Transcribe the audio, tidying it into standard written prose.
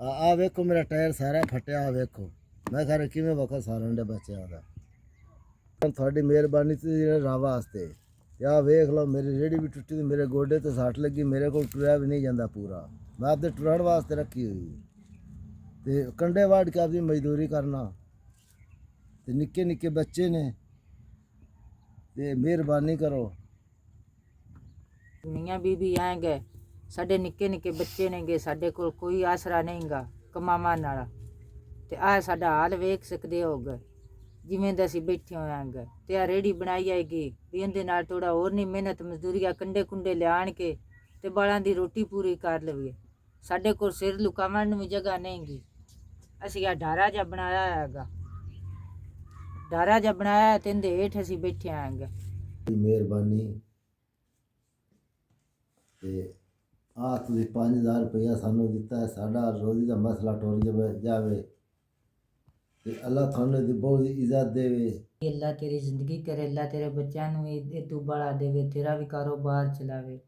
ਆ ਵੇਖੋ ਮੇਰਾ ਟਾਇਰ ਸਾਰਾ ਫਟਿਆ ਵੇਖੋ ਮੈਂ ਘਰ ਕਿਵੇਂ ਵਕਤ ਸਾਰਨ ਦੇ ਬੱਚਿਆਂ ਦਾ ਤੁਹਾਡੀ ਮਿਹਰਬਾਨੀ ਤੇ ਜਿਹੜਾ ਰਾਹ ਵਾਸਤੇ ਤੇ ਆ ਵੇਖ ਲਓ ਮੇਰੀ ਰੇੜੀ ਵੀ ਟੁੱਟੀ ਤੇ ਮੇਰੇ ਗੋਡੇ ਤੇ ਸੱਟ ਲੱਗੀ ਮੇਰੇ ਕੋਲ ਟੁਰਿਆ ਵੀ ਨਹੀਂ ਜਾਂਦਾ ਪੂਰਾ ਮੈਂ ਆਪਦੇ ਟੁਰਨ ਵਾਸਤੇ ਰੱਖੀ ਹੋਈ ਤੇ ਕੰਡੇ ਵਾੜ ਕੇ ਆਪਦੀ ਮਜ਼ਦੂਰੀ ਕਰਨਾ ਤੇ ਨਿੱਕੇ ਨਿੱਕੇ ਬੱਚੇ ਨੇ ਤੇ ਮਿਹਰਬਾਨੀ ਕਰੋ ਮੀਆਂ ਬੀਬੀ ਆਏਗੇ ਸਾਡੇ ਨਿੱਕੇ ਨਿੱਕੇ ਬੱਚੇ ਨੇਗੇ ਸਾਡੇ ਕੋਲ ਕੋਈ ਆਸਰਾ ਨਹੀਂਗਾ ਕਮਾਵਾਂ ਨਾਲ ਤੇ ਆ ਸਾਡਾ ਹਾਲ ਵੇਖ ਸਕਦੇ ਹੋਗੇ ਜਿਵੇਂ ਦਾ ਅਸੀਂ ਬੈਠੇ ਹੋਇਆਂਗੇ ਤੇ ਆ ਰੇੜੀ ਬਣਾਈ ਆਏਗੀ ਵੀ ਇਹਦੇ ਨਾਲ ਥੋੜਾ ਹੋਰ ਨਹੀਂ ਮਿਹਨਤ ਮਜ਼ਦੂਰੀਆ ਕੰਡੇ ਕੁੰਡੇ ਲਿਆਣ ਕੇ ਤੇ ਬਾਲਾਂ ਦੀ ਰੋਟੀ ਪੂਰੀ ਕਰ ਲਈਏ ਸਾਡੇ ਕੋਲ ਸਿਰ ਲੁਕਾਵਣ ਨੂੰ ਵੀ ਜਗ੍ਹਾ ਨਹੀਂਗੀ ਅਸੀਂ ਆ ਢਾਰਾ ਜਿਹਾ ਬਣਾਇਆ ਹੈਗਾ ਢਾਰਾ ਜਿਹਾ ਬਣਾਇਆ ਤੇ ਇਹਦੇ ਹੇਠ ਅਸੀਂ ਬੈਠੇ ਆਂਗੇ ਮਿਹਰਬਾਨੀ ਤੇ ਆ ਤੁਸੀਂ 5000 ਰੁਪਇਆ ਸਾਨੂੰ ਦਿੱਤਾ ਹੈ ਸਾਡਾ ਰੋਜ਼ੀ ਦਾ ਮਸਲਾ ਟੁਰ ਜਾਵੇ ਤੇ ਅੱਲਾਹ ਤੁਹਾਨੂੰ ਦੀ ਬਹੁਤ ਇੱਜ਼ਤ ਦੇਵੇ ਅੱਲਾ ਤੇਰੀ ਜ਼ਿੰਦਗੀ ਕਰੇ ਅੱਲਾ ਤੇਰੇ ਬੱਚਿਆਂ ਨੂੰ ਇਹ ਤੂੰ ਬੜਾ ਦੇਵੇ ਤੇਰਾ ਵੀ ਕਾਰੋਬਾਰ ਚਲਾਵੇ